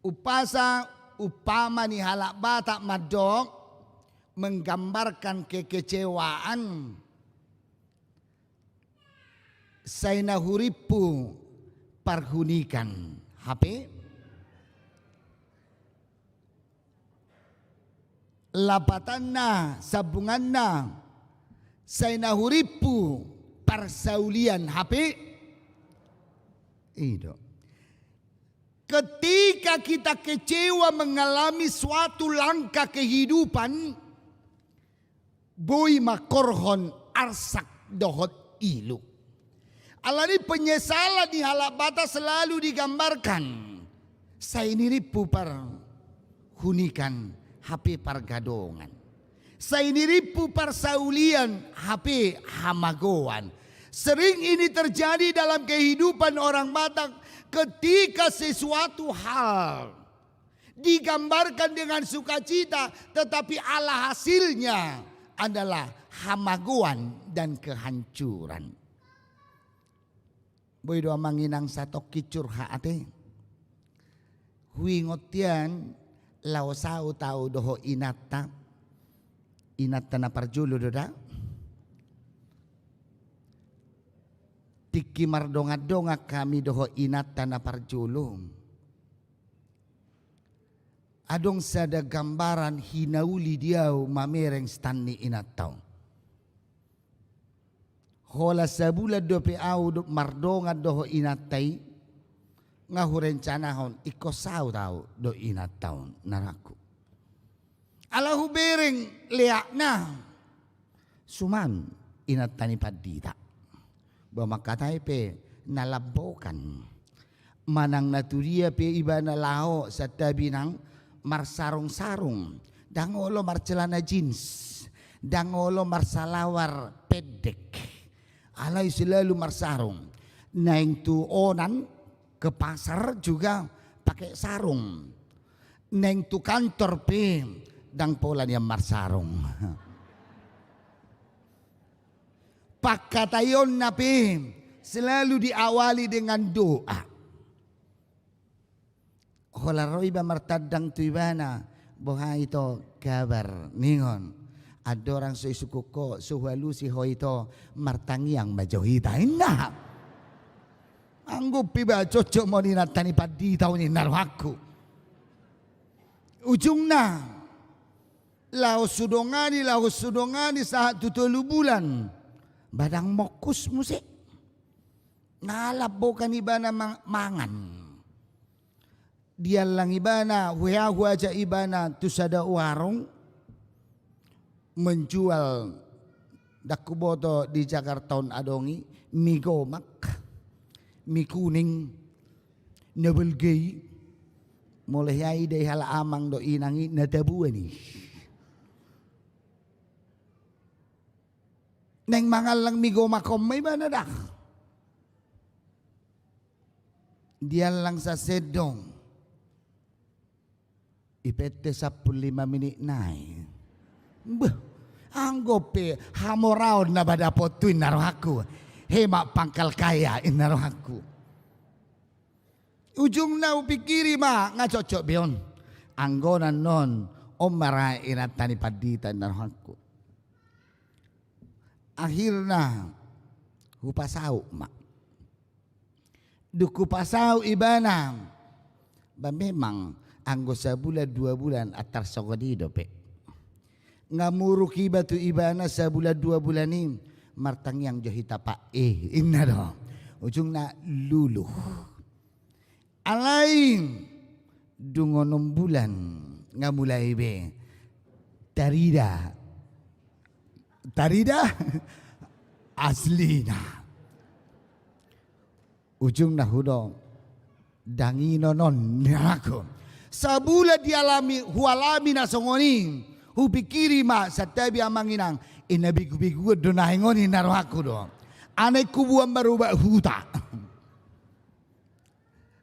Upasa upama ni halak batak madok menggambarkan kekecewaan. Saina huripu parhunikan. HP lapatanna sabunganna saina huripu parsaulian. HP itu. Ketika kita kecewa mengalami suatu langkah kehidupan, boy makorhon arsak dohot ilu. Alani penyesalan di halak bata selalu digambarkan. Saya ini ripu par hunikan HP pargadongan. Saya ini ripu par saulian HP hamagoan. Sering ini terjadi dalam kehidupan orang Batak ketika sesuatu hal digambarkan dengan sukacita, tetapi ala hasilnya adalah hamaguan dan kehancuran. Boy doa manginang satok kicur haate. Hui ngotian lau sau tau doho inata. Inata na parjulu doda. Tiki mardonga-donga kami doho inata na parjulu. Adong sada gambaran hinauli diau mamereng stani inatau. Hola sabula dope au do mardonga doho inatai. Ngahu rencanahon iko sau tau do inatau naraku. Alahu bereng leakna. Suman inatani padita. Bahwa katai pe nalabokan manang naturia pe iba na lao sa tabinang marsarung-sarung dangolo marcelana jeans dangolo marsalawar pedek alay selalu marsarung naing tuonan ke pasar juga pakai sarung naing tu kantor pe dang polan yang marsarung. Pakatayon na pe selalu diawali dengan doa. Holaroy ba martadang tuibana boha ito kabar ningon. Adorang so isukuko suhalu si ho ito martangiang majohita na. Anggup piba cocok mo ni natani paditaw ni narwaku. Ujung na laos sudongani saat tutulu bulan. Badang mokus musik ngalap bukan ibana mangan dia lang ibana huya aja ibana tusada warung menjual dakuboto di Jakarta adongi mie gomak mie kuning nebelgei mulai ai deh hal amang do inangi nadabuani. Neng mangal lang migo makom may ba nadak? Diyan lang sa sedong. Ipete 15 minit na eh. Anggope hamoraw na badapot tuin naroh aku. Hema pangkal kaya inaroh aku. Ujung na upikiri ma nga cocok biyon. Anggonan non omara inatani padita naroh aku. Akhirnya hupasau mak duku pasau ibana ba memang anggo sabula 2 bulan atar sogodi dope ngamuruki batu ibana sabula 2 bulan ni martang yang johita pak inna do ujung na luluh alain dungo 6 bulan ngamulai be Tarida aslina ujung nahudo dangi nonon nako sabula dialami hualami nasongoni hupikiri ma satabi amanginang inabigu-bigu donahingoni narohaku do anakku buang berubah huta.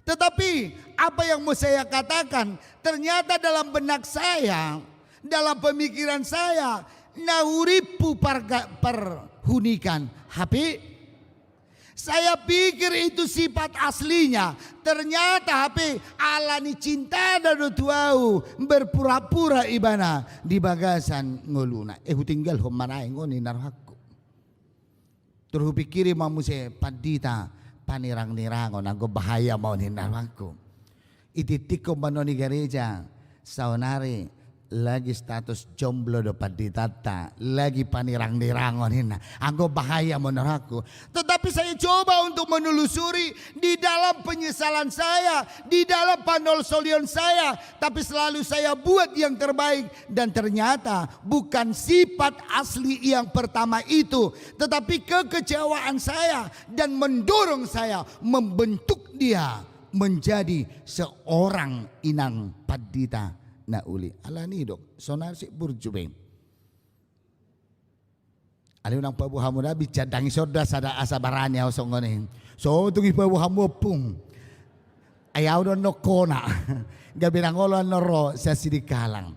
Tetapi apa yang mau saya katakan ternyata dalam benak saya dalam pemikiran saya nahuripu perhunikan HP Saya pikir itu sifat aslinya. Ternyata HP ala ni cinta dan tuau berpura-pura ibana di bagasan ngoluna. Tinggal homanai ngoni narhaku. Terus pikiri mamu se padita panirang-nirangon anggo bahaya mau ni narhaku. Ititiko manoni gereja saunari lagi status jomblo dapat ditata, lagi panirang-nirangon hina, anggo bahaya menurutku. Tetapi saya coba untuk menelusuri di dalam penyesalan saya, di dalam panolsolion saya, tapi selalu saya buat yang terbaik dan ternyata bukan sifat asli yang pertama itu, tetapi kekecewaan saya dan mendorong saya membentuk dia menjadi seorang inang padita na uli alani dok sonar si burjube ali unang pabu hamu na bicadangi soda sada asabaranya osongone so tungi pabu hamu pung ayaw don no kona gabi nangolo noro sa sidikalang.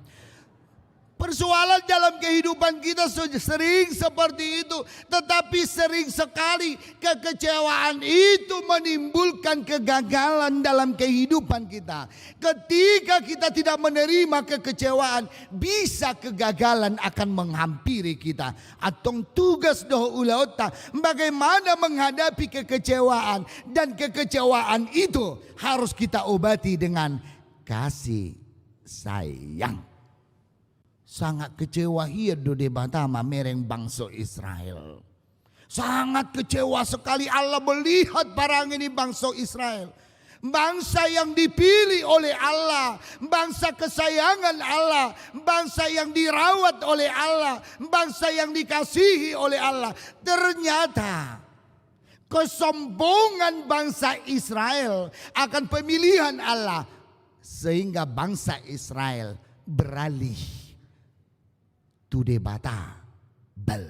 Persoalan dalam kehidupan kita sering seperti itu. Tetapi sering sekali kekecewaan itu menimbulkan kegagalan dalam kehidupan kita. Ketika kita tidak menerima kekecewaan, bisa kegagalan akan menghampiri kita. Atong tugas doh ulaota bagaimana menghadapi kekecewaan. Dan kekecewaan itu harus kita obati dengan kasih sayang. Sangat kecewa hidup di Batama mereng bangsa Israel. Sangat kecewa sekali Allah melihat barang ini bangsa Israel. Bangsa yang dipilih oleh Allah, bangsa kesayangan Allah, bangsa yang dirawat oleh Allah, bangsa yang dikasihi oleh Allah. Ternyata kesombongan bangsa Israel akan pemilihan Allah sehingga bangsa Israel beralih tude bata bal.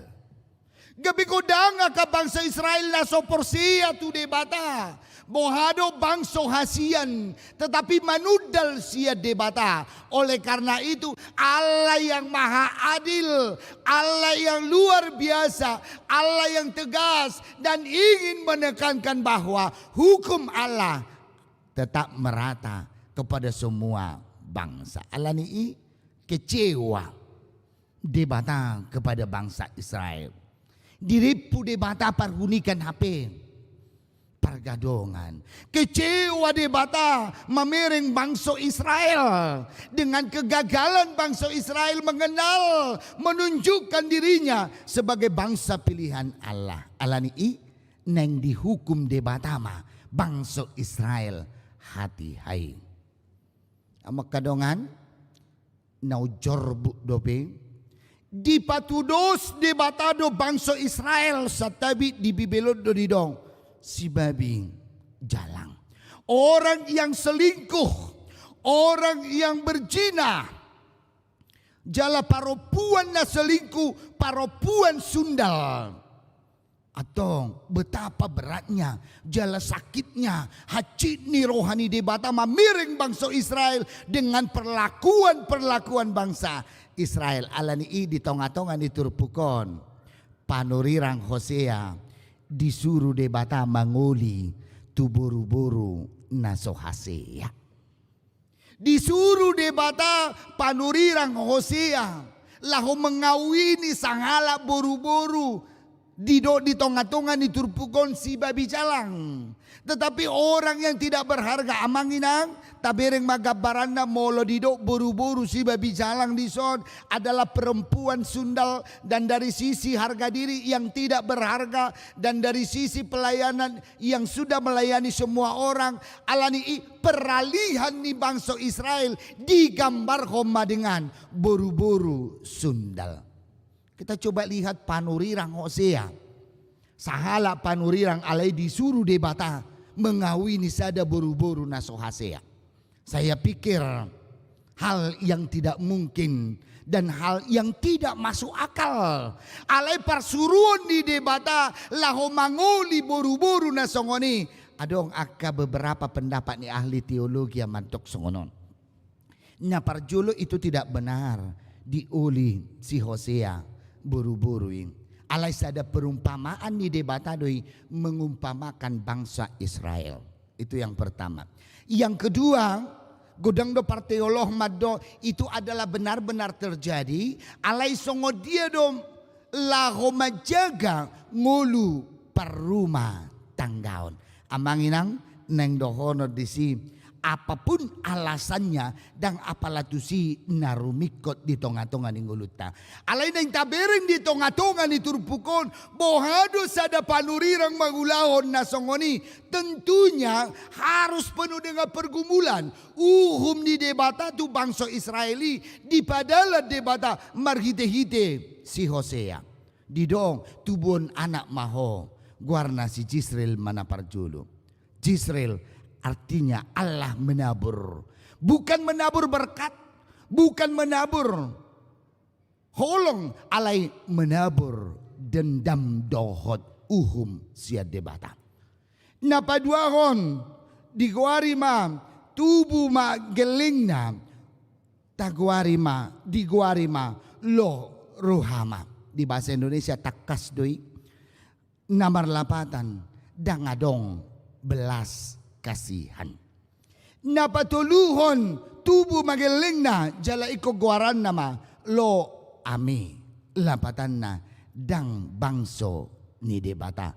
Gabi kodanga ka bangsa Israel na soporsia tude bata. Bohado bangso hasian tetapi manudal sia debata. Oleh karena itu Allah yang maha adil, Allah yang luar biasa, Allah yang tegas dan ingin menekankan bahwa hukum Allah tetap merata kepada semua bangsa. Allah ni kecewa debata kepada bangsa Israel. Diripu debata perhunikan HP pergadongan. Kecewa debata memereng bangsa Israel dengan kegagalan bangsa Israel mengenal, menunjukkan dirinya sebagai bangsa pilihan Allah. Allah ni neng dihukum debata ma bangsa Israel hati hai. Amak kadongan naujor dope di patudos di batado bangsa Israel satabi di bibelot do didong si babi jalang. Orang yang selingkuh, orang yang berzina, jala paropuan na selingkuh, paropuan sundal. Atau betapa beratnya, jala sakitnya, hacit ni rohani di Batama miring bangsa Israel dengan perlakuan bangsa Israel. Alani i di tonga-tonga di turpukon panurirang Hosea disuruh di Batama nguli tu buru-buru naso Hosea. Disuruh di Bata panurirang Hosea lahu mengawini sanghala buru-buru di tonga-tonga di turpukon si babi jalang. Tetapi orang yang tidak berharga amanginang tabereng magabaranda molo dido buru-buru si babi jalang di son adalah perempuan sundal dan dari sisi harga diri yang tidak berharga dan dari sisi pelayanan yang sudah melayani semua orang. Alani peralihan ni bangsa Israel digambar homa dengan buru-buru sundal. Kita coba lihat panurirang Hosea. Sahala panurirang alai disuruh debata mengawini sada buru-buru naso Hosea. Saya pikir hal yang tidak mungkin dan hal yang tidak masuk akal. Alai parsuruan di debata laho mangoli buru-buru nasongoni. Adong akka beberapa pendapat ni ahli teologi yang mantok songonon. Nah parjulo itu tidak benar diuli si Hosea buru-buru ini. Alai sada perumpamaan ni debata doi mengumpamakan bangsa Israel. Itu yang pertama. Yang kedua, godang do parteolog mado itu adalah benar-benar terjadi. Alai songo dia do laho majaga ngulu perumah tanggaon. Amanginang neng dohono disi apapun alasannya dan apalatusi narumikot di tonga-tonga ni nguluta. Alay neng tabering di tonga-tonga ni turpukon bohado sada panurirang magulahon na songoni tentunya harus penuh dengan pergumulan. Ni debata tu bangsa Israeli di padala debata marhite-hite si Hosea. Didong tubon anak maho guarna si Jisrael mana parjulu. Jisrael artinya Allah menabur. Bukan menabur berkat. Bukan menabur holong. Alai menabur dendam dohot sia debata. Napa duahon diguari ma tubuh ma gelingna. Taguari ma diguari ma lo ruhama. Di bahasa Indonesia takas doi. Namar lapatan dangadong belas kasihan. Napatuluhon tubuh mageling na jala iko guaran nama lo ami lapatan na dang bangso ni debata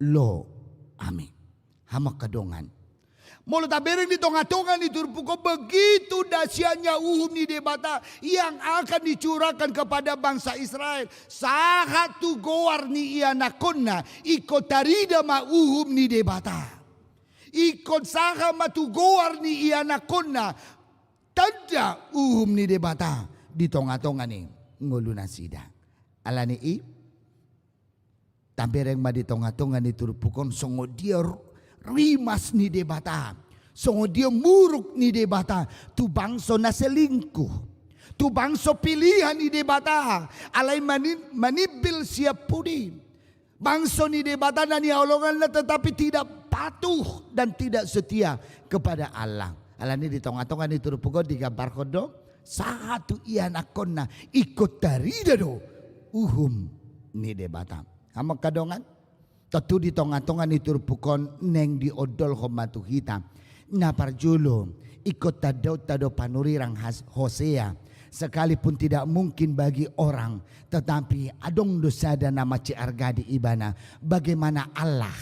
lo ami hamak kadongan. Molo tabering di tonga-tonga ni turpuko begitu dahsyatnya ni debata yang akan dicurahkan kepada bangsa Israel. Sahatu goar ni ianakonna ikot tarida ma ni debata. Ikot saha matugoar ni ianakonna tanda ni debata di tonga-tonga ni nguluna sida. Alani i tabereng ma di tonga-tonga ni turpukon songo dia rimas ni debata. Songo dia muruk ni debata. Tu bangso na selingkuh. Tu bangso pilihan ni debata. Alai manibil siap pudi. Bangso ni debata na niaulongan tetapi tidak patuh dan tidak setia kepada Allah. Alani di tonga-tonga ni turpukon digambar kodo. Satu ianakonna ikut tarida do. Ni debata. Hamak kadongan. Tatu di tonga-tonga ni turpukon neng di odol homatu kita. Na parjulo ikut tado panurirang Hosea. Sekalipun tidak mungkin bagi orang. Tetapi adong dosa dan nama ciarga di ibana. Bagaimana Allah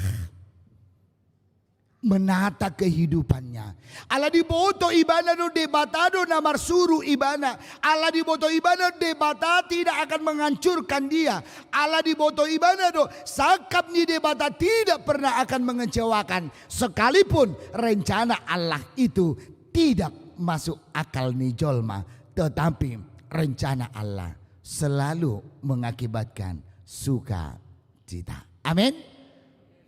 menata kehidupannya. Allah diboto ibana do debatado namar suruh ibana. Allah diboto ibana debata tidak akan menghancurkan dia. Allah diboto ibana do sakap ni debata tidak pernah akan mengecewakan. Sekalipun rencana Allah itu tidak masuk akal ni jolma. Tetapi rencana Allah selalu mengakibatkan sukacita. Amin.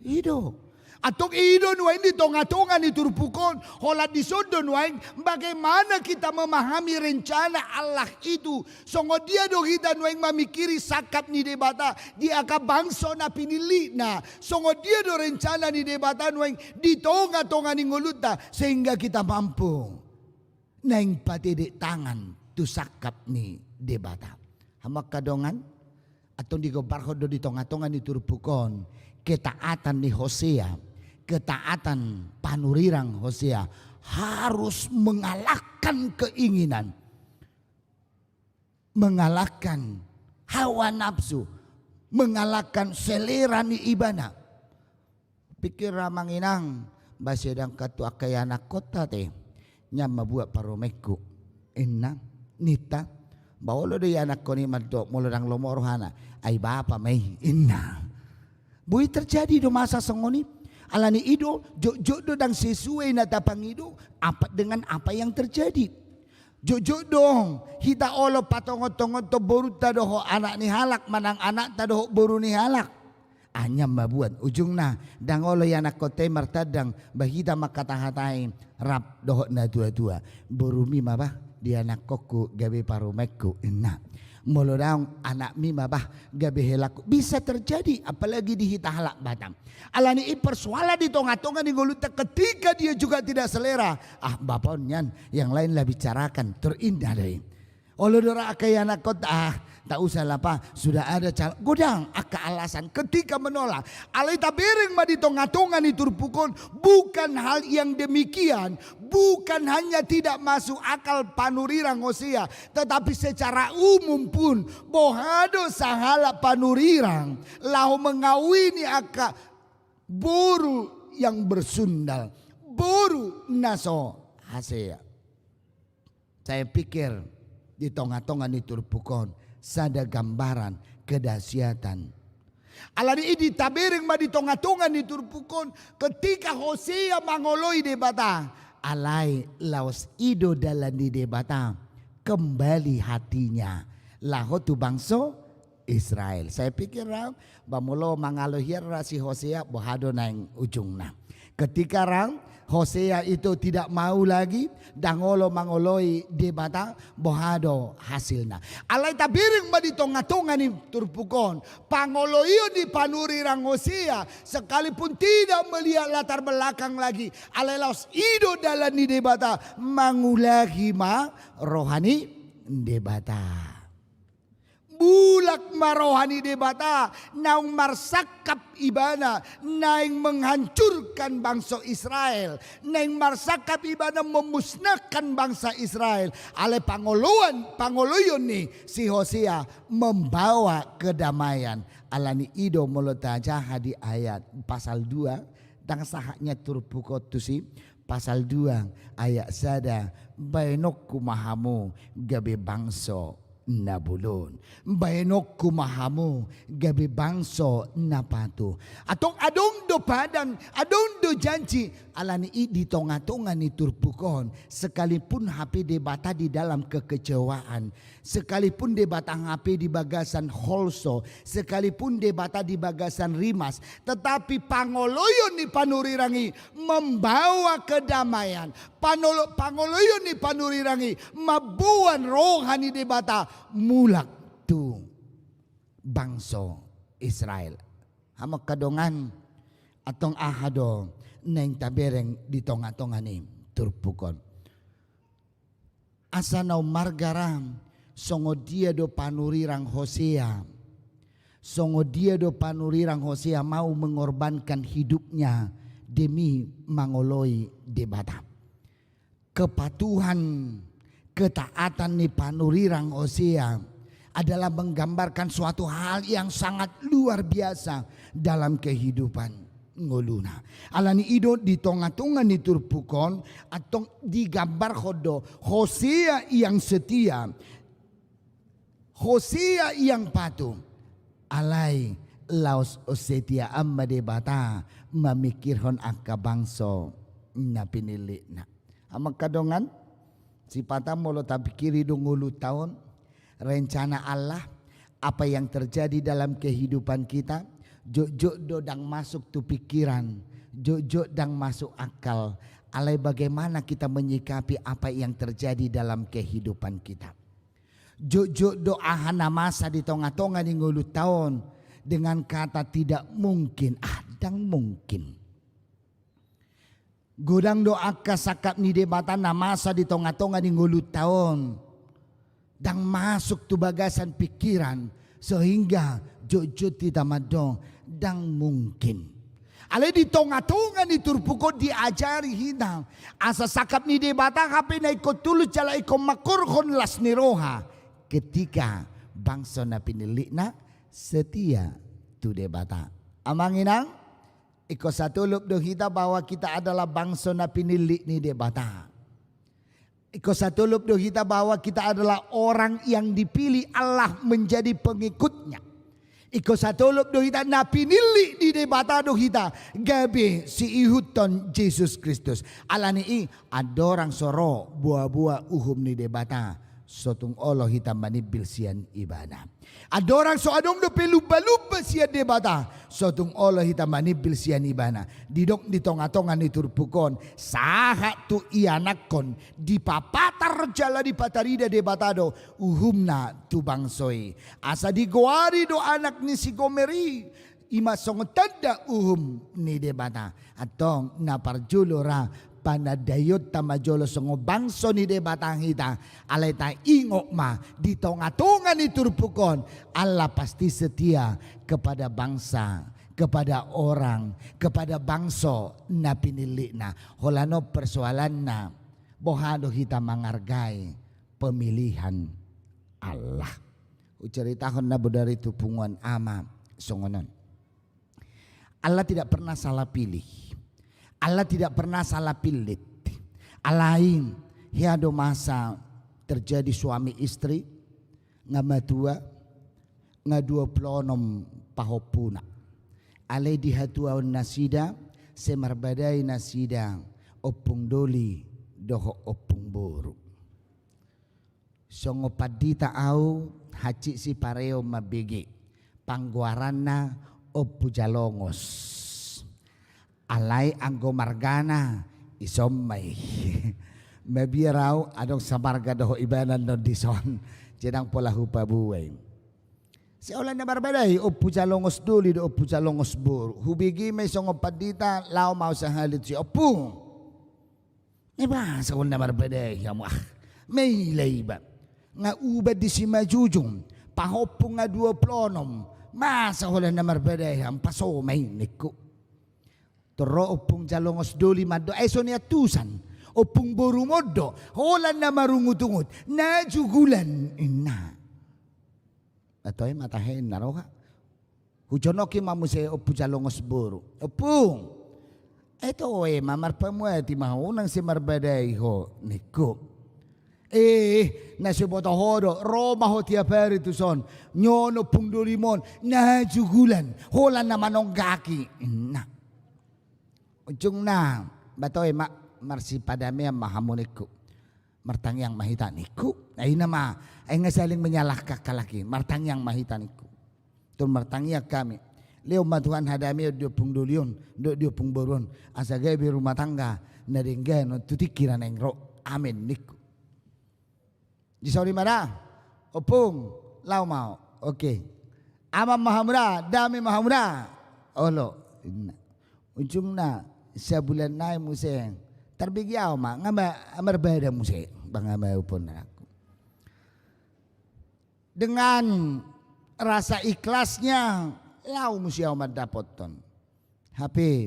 Itu. Atong ido nuain di tonga-tonga ni turpukon. Holat di sodo nuain. Bagaimana kita memahami rencana Allah itu. Songo dia do kita nuain memikiri sakap ni debata. Dia ka bangso na pinili na. Songo dia do rencana ni debata nuain. Di tonga-tonga ni nguluta. Sehingga kita mampu. Naing patidik tangan. Tu sakap ni debata. Hamak kadongan. Atong digobarhodo di tonga-tonga ni turpukon. Ketaatan ni Hosea. Ketaatan panurirang Hosea harus mengalahkan keinginan, mengalahkan hawa nafsu, mengalahkan selera ni ibana. Pikir ramang inang basedang katu akayana kota teh nyam mabuat paromeku inna nita bawolo de anak ko ni madok mulodang lomorohana ay bapa may inna. Bui terjadi do masa sengoni. Alani ido jodoh dan sesuai na tapang ido apa dengan apa yang terjadi. Jodoh hita olo patongot-tongot to boru tadoho anak ni halak manang anak tadoho boru ni halak. Anyam mabuat ujung na dang olo yanak kote martadang bahita makatahatain rap doho na tua-tua. Boru mi mabah dia anak koku gabe parumeku enak. Molodang anak mima bah gabe helaku bisa terjadi apalagi di hita halak batang. Alani persoalan di tonga-tonga di nguluta ketika dia juga tidak selera. Baponyan yang lain lah bicarakan terindah dari. Olodora akayana kota Tak usah lah Pak, sudah ada godang aka alasan ketika menolak. Alai tabereng ma di tonga-tonga ni turpukon, bukan hal yang demikian, bukan hanya tidak masuk akal panurirang Hosea, tetapi secara umum pun bohado sahala panurirang lahu mengawini aka boru yang bersundal, boru naso Hosea. Saya pikir di tonga-tonga ni turpukon sada gambaran kedahsyatan. Alani idi tabereng ma di tonga-tonga ni turpukon ketika Hosea mangoloi debata. Alai laos ido dalam di debata kembali hatinya laho tu bangso Israel. Saya pikir bamulo mangalohir si Hosea bohado naing ujungna. Ketika Hosea itu tidak mau lagi dangolo mangoloi debata bohado hasilna. Alai tabiring ma di tonga-tonga ni turpukon pangoloio di panurirang Hosea sekalipun tidak melihat latar belakang lagi. Alai laos ido dalam ni debata mangulahi ma rohani debata. Bulak marohani debata naung marsakap ibana naing menghancurkan bangsa Israel, naing marsakap ibana memusnahkan bangsa Israel. Ale pangoloyon ni si Hosea membawa kedamaian. Alani ido molotaja hadi ayat pasal 2 dan sahaknya turpukot tusi pasal 2 ayat sada bainok kumahamu gabe bangso Nabulon bayenok kumahamu gabi bangso napatu atong adong do padang adong do janji alani di tonga-tonga ni turpukon sekalipun HP debata di dalam kekecewaan, sekalipun debata HP di bagasan holso, sekalipun debata di bagasan rimas, tetapi pangoloyon ni panurirangi membawa kedamaian. Pangoloyon ni panurirangi mabuan rohani debata mulak tu bangso Israel. Hamak kadongan atong ahado neng tabereng di tonga-tonga ni turpukon. Asanaw margaram songo dia do panurirang Hosea. Songo dia do panurirang Hosea mau mengorbankan hidupnya demi mangoloi debata. Kepatuhan, ketaatan ni panurirang Hosea adalah menggambarkan suatu hal yang sangat luar biasa dalam kehidupan ngoluna. Alani ido di tonga-tonga ni turpukon atau digambar hodo Hosea yang setia, Hosea yang patuh. Alai laos setia amma debata memikirhon akka bangso na pinili na. Amak kadongan si patah molo tapikiri dungulu tahun rencana Allah apa yang terjadi dalam kehidupan kita jok dodang masuk tu pikiran, jok dang masuk akal. Alai bagaimana kita menyikapi apa yang terjadi dalam kehidupan kita. Jok doahana masa di tonga-tonga di ngulu tahun dengan kata tidak mungkin, dang mungkin. Godang doa kasakap ni debata na masa di tonga-tonga di ngulu tahun dang masuk tu bagasan pikiran sehingga jok tidak madong dang mungkin. Ale di tonga-tonga ni turpuko diajari hinang asa sakap ni debata hape na ikut tulus jala ikut makurhon las niroha ketika bangsa na pinilik na setia tu debata. Amanginang iko satulup do kita bahwa kita adalah bangsa na pinilik ni debata. Iko satulup do kita bahwa kita adalah orang yang dipilih Allah menjadi pengikutnya. Iko satulup do kita na pinili di debata do kita gabe si ihuton Yesus Kristus. Alani adorang soro buah-buah uhum ni debata sotung Allah hitam manibil sian ibana. Adorang so adong do peluba-luba sian debata sotung Allah hitam manibil sian ibana. Didok di tonga-tonga ni turpukon saha tu ianakon di papatar jala di patarida debatado uhumna tu bangsoi. Asa digoari do anak ni si Gomeri ima songo tanda uhum ni debata atong naparjulora panadayot tamajolo songo bangso ni debatang hita alay ta ingok ma di tonga-tonga ni turpukon. Allah pasti setia kepada bangsa, kepada orang, kepada bangso na pinili na. Holano persoalan na bohado kita menghargai pemilihan Allah. Uceritakan na budari tupungan ama songonon. Allah tidak pernah salah pilih. Allah tidak pernah salah pilih. Alain hiado masa terjadi suami istri ngamatua ngadua plonom pahopuna. Alai dihatua nasida semarbadai nasida opung doli doho opung boru. Songo padita au haci si pareo mabege pangguarana opu jalongos alai anggo margana isomai mabirau adong samarga doho ibanan no dison jedang pola hupa buwe seolah na barbadai opu jalongos duli do opu jalongos boru hubigi may songo padita lao mau sahalit si opu iba seolah na barbadai kamu may laiba nga ubad di si majujung pahopong nga 2 plonom masa hola na marbaday ang pasomay niko toro opong jalongos doli maddo ay so niya tusan opong borumodo hola na marungutungot na jugulan ina atoy matahin na roha hujonoki mamuse opong jalongos boru opong eto mamarpamuati mahunang si marbaday ho niko nasiboto hodo Roma ho tiap hari tu son nyono pungdolimon na jugulan holan na manong gaki na ujung na batoy marsi padame mahamuniku martang yang mahitaniku ay nama ay nga saling menyalah kakalaki martang yang mahitaniku tun martang yang kami leo matuhan hadami dio pungdolion dio pungboron asagay bi rumah tangga naringgan tutikiran engro amin niku. Di sorry mana? Opung lau mau. Oke. Amam mahamura, dami mahamura. Olo. Ujung na sebulan naik museng. Terbigiau ma ngamba amar bada museng. Bang ngamba upon aku. Dengan rasa ikhlasnya lau musiau madapoton. HP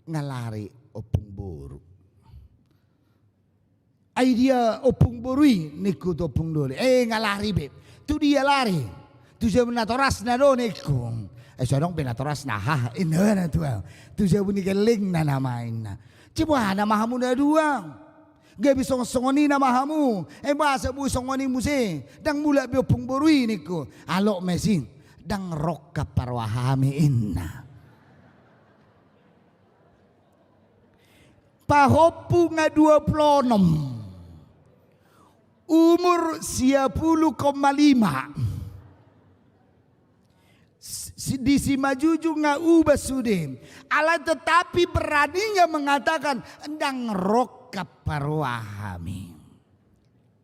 ngalari opung buru. Ay dia opung borui niku to opung dole ngalari beb tu dia lari tu saya menatoras na do niku sorong penatoras na ha ina na tu saya bunyi keling na namain na cipa na mahamu na dua gabi songoni na mahamu bahasa bu songoni muse dang mula be opung borui niku alok mesin dang rok kaparwahami inna pahopu nga 26 umur 10,5 di Simajuju nga ubah sudim ala tetapi beraninya mengatakan endang rok kaparwahami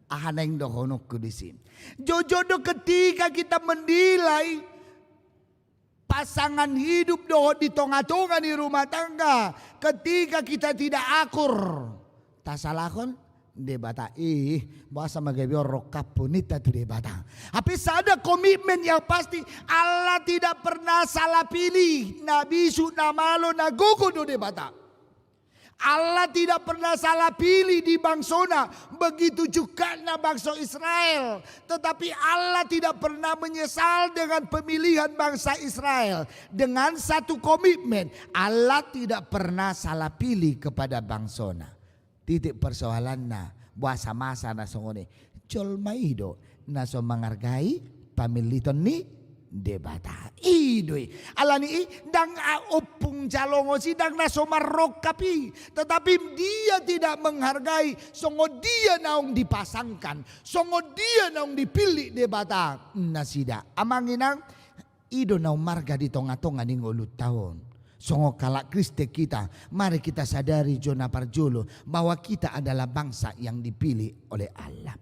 ahaneng dohonokku di sini jojodo ketika kita mendilai pasangan hidup doh di tonga-tonga di rumah tangga ketika kita tidak akur tak salahkan debata bahasa magabi rokap punita tu debata. Tapi ada komitmen yang pasti Allah tidak pernah salah pilih nabi su namalo nagogo do debata. Allah tidak pernah salah pilih di bangsona begitu juga na bangsa Israel. Tetapi Allah tidak pernah menyesal dengan pemilihan bangsa Israel. Dengan satu komitmen Allah tidak pernah salah pilih kepada bangsona. Titik persoalan na bahasa masa na songone col maido na so menghargai pamiliton ni debata idoi alani dang opung jalongo sidang na so marrokapi tetapi dia tidak menghargai songo dia naung dipasangkan songo dia naung dipilih debata nasida amanginang ido naung marga di tonga-tonga ning ulut tahun. Songo kalak Kriste kita, mari kita sadari Jona Parjolo bahwa kita adalah bangsa yang dipilih oleh Allah.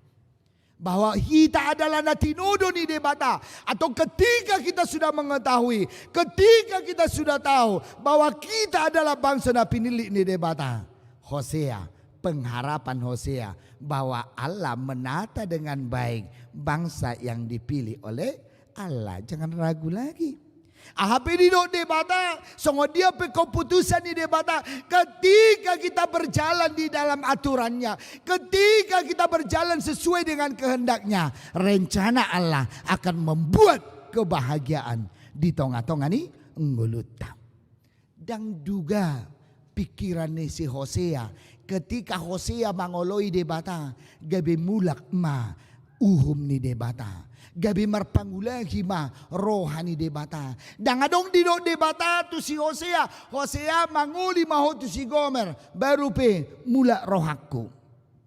Bahwa kita adalah natinodo ni debata. Atau ketika kita sudah mengetahui, ketika kita sudah tahu bahwa kita adalah bangsa na pinili ni debata. Hosea, pengharapan Hosea bahwa Allah menata dengan baik bangsa yang dipilih oleh Allah. Jangan ragu lagi. Ahape di debata, songo dia pe keputusan di debata. Ketika kita berjalan di dalam aturannya, ketika kita berjalan sesuai dengan kehendaknya, rencana Allah akan membuat kebahagiaan di tengah-tengah ni nguluta. Dan juga pikiran si Hosea, ketika Hosea mangoloi debata, gabe mulak ma uhum ni debata. Gabi marpangulagi ma rohani debata. Dan adong di debata tu si Hosea. Hosea manguli maho tu si Gomer. Baru pe mula rohaku.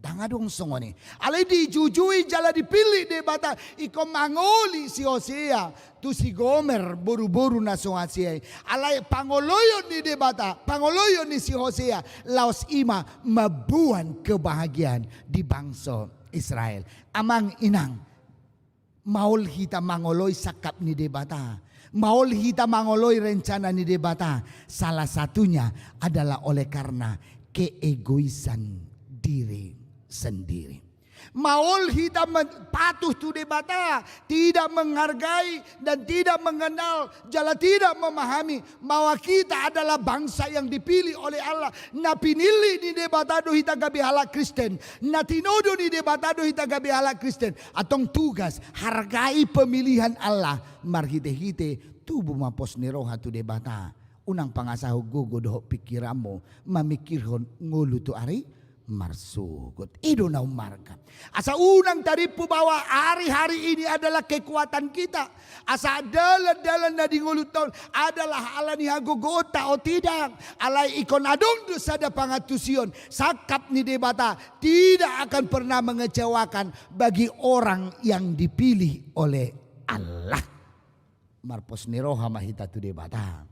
Dan adong songoni. Alai dijujui jala dipilih debata. Iko manguli si Hosea. Tu si Gomer boru-boru na Hosea. Alai pangoloyon ni debata. Pangoloyon ni si Hosea. Laos ima mabuan kebahagiaan di bangsa Israel. Amang inang. Maul hita mangoloi sakap ni debata. Maul hita mangoloi rencana ni debata. Salah satunya adalah oleh karena keegoisan diri sendiri. Maul hita patuh tu debata, tidak menghargai dan tidak mengenal, jala tidak memahami bahwa kita adalah bangsa yang dipilih oleh Allah. Na pinili ni debata do hita gabi halak Kristen, na tinodo ni debata do hita gabi halak Kristen. Atong tugas hargai pemilihan Allah. Marhite-hite tubuh mapos ni roha tu debata. Unang pangasaho gugo doh pikiramu mamikirhon ngulu tu ari marsugot. Ido na umarga. Asa unang taripu bahwa hari-hari ini adalah kekuatan kita. Asa dalan-dalan na dinguluton adalah ala ni hagogota o tidak. Alay ikon adong dosa da pangatusion. Sakap ni debata tidak akan pernah mengecewakan bagi orang yang dipilih oleh Allah. Marpos ni roha mahita tu debata.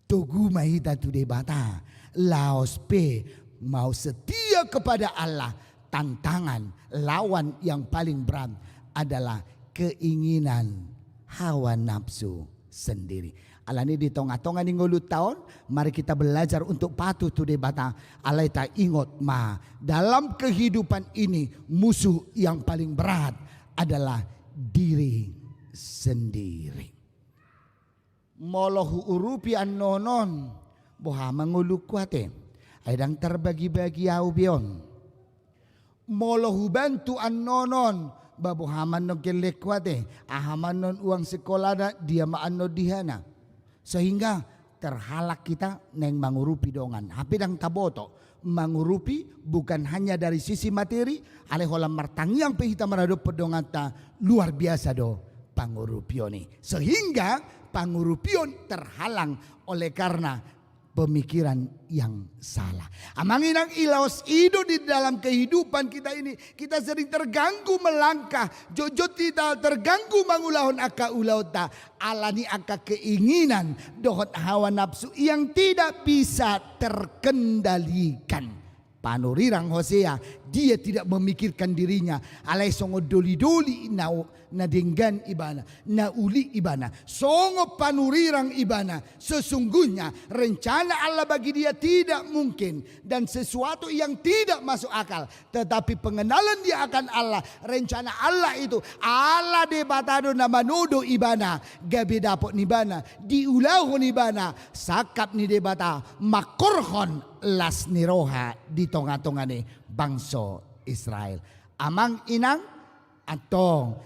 Tugu mahita tu debata. Laos pe mau setia kepada Allah. Tantangan lawan yang paling berat adalah keinginan hawa nafsu sendiri. Alani di tengah-tengah ni ngulut tahun, mari kita belajar untuk patuh tu debata. Alai tak ingat ma dalam kehidupan ini musuh yang paling berat adalah diri sendiri. Molohu urupi an nonon boha manguluk kuate. Aidang terbagi-bagi au bion. Molohu bantu an nonon. Babu haman no gelekwate. Ahaman non uang sekolah na dia maan no dihana. Sehingga terhalak kita neng mangurupi dongan. Hapidang taboto. Mangurupi bukan hanya dari sisi materi. Ale holam martangiang pehita marado pedongan ta luar biasa do pangurupioni. Sehingga pangurupion terhalang oleh karena pemikiran yang salah. Amanginang ilaos ido di dalam kehidupan kita ini. Kita sering terganggu melangkah. Jojo kita terganggu mangulahon aka ulauta. Alani aka keinginan. Dohot hawa nafsu yang tidak bisa terkendalikan. Panurirang Hosea, dia tidak memikirkan dirinya. Alai songo doli-doli na denggan ibana, na uli ibana. Songo panurirang ibana. Sesungguhnya rencana Allah bagi dia tidak mungkin. Dan sesuatu yang tidak masuk akal. Tetapi pengenalan dia akan Allah. Rencana Allah itu. Allah debatado na manudo ibana. Gabi dapot nibana. Diulahu nibana. Sakap ni debata. Makorhon las niroha di tengah-tengah ni bangsa Israel. Amang inang atong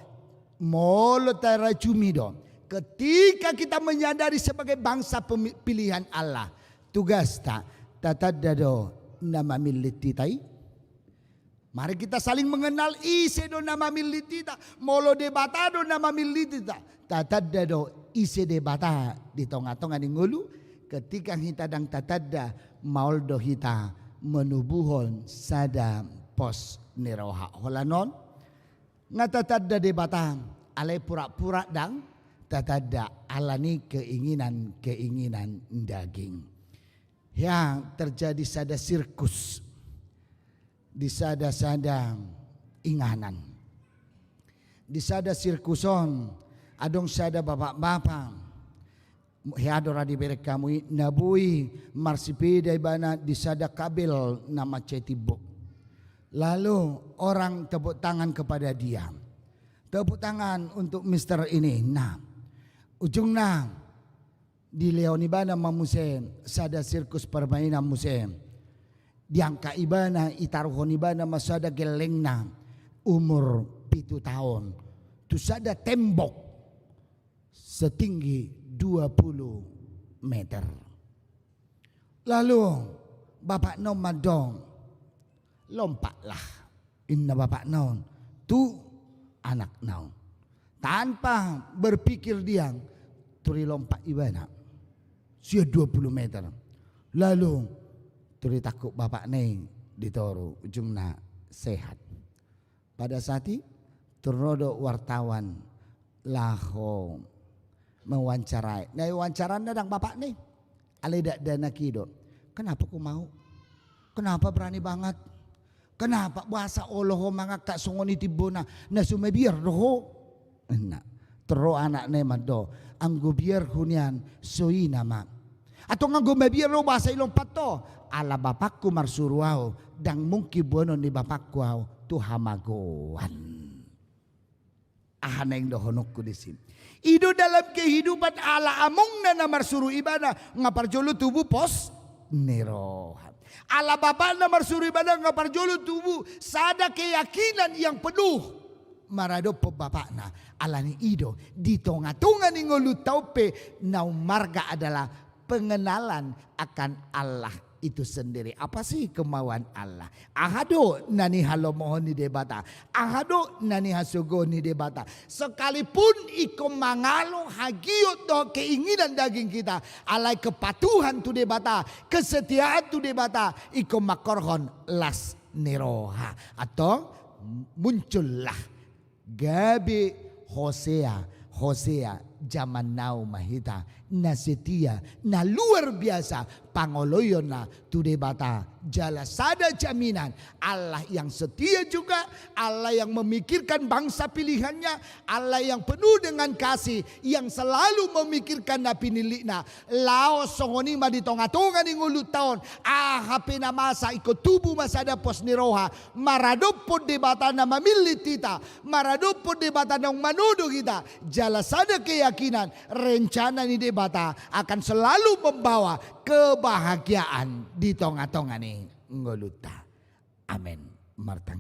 molo tara cumido. Ketika kita menyadari sebagai bangsa pilihan Allah, tugas tak tatadado nama milititai. Mari kita saling mengenal ise do nama militita. Molo debatado nama militita. Tatadado ise debata di tengah-tengah ni ngulu. Ketika kita dang tatadda mauldo hita menubuhon sada pos niroha holanon ngatatadda debata alai pura-pura dang tatadda alani keinginan daging yang terjadi sada sirkus di sada inganan di sada sirkuson adong sada bapak-bapak Headora di berek kamu nabui marsipeda ibana disada kabel nama cetibok. Lalu orang tepuk tangan kepada dia. Tepuk tangan untuk Mister ini. Nah, ujungnya di Leonibana mamusem sada sirkus permainan musem. Diangka ibana itaruhon ibana masada gelengna umur 7 tahun. Tu sada tembok setinggi 20 meter. Lalu bapak non madong lompatlah inna bapak non tu anak non tanpa berpikir dia turi lompat ibana sia 20 meter. Lalu turi takut bapak neng ditoru ujungna sehat. Pada saat itu terrodo wartawan laho mewawancarai. Nah wawancaran dadang bapak nih. Aledak dana kido. Kenapa ku mau? Kenapa berani banget? Kenapa bahasa Allah mangak tak songoni tibona na sumebiar doho? Nah, tero anak ne mado. Anggo biar hunian soi nama. Atau nganggo mebiar lo bahasa ilong pato. Ala bapakku marsuruau dang mungki bono ni bapakku au tu hamagoan. Ahaneng dohonokku di sini. Ido dalam kehidupan ala among na namar suruh ibadah ngaparjolo tubuh pos nerohat. Ala bapak namar suruh ibadah ngaparjolo tubuh sada keyakinan yang penuh maradopo bapak na alani ido di tonga-tonga ni ngolu taupe nau marga adalah pengenalan akan Allah itu sendiri. Apa sih kemauan Allah? Ahado nani halo mohon ni debata. Ahado nani hasugo ni debata. Sekalipun iko mangalo hagiot do keinginan daging kita. Alai kepatuhan tu debata. Kesetiaan tu debata. Iko makorhon las neroha. Atau muncullah gabi Hosea zaman now mahita na setia na luar biasa pangoloyon na tu debata jala sada jaminan Allah yang setia juga, Allah yang memikirkan bangsa pilihannya, Allah yang penuh dengan kasih yang selalu memikirkan na pinilikna lao songoni ma di tonga-tonga ni ngulut taon hape na masa iko tubuh masada pos niroha maradopod debata na mamili tita maradopod debata na manudo kita jala sada keyakinan rencana ni debata akan selalu membawa kebahagiaan di tonga-tonga ni ngoluta. Amin. Martang.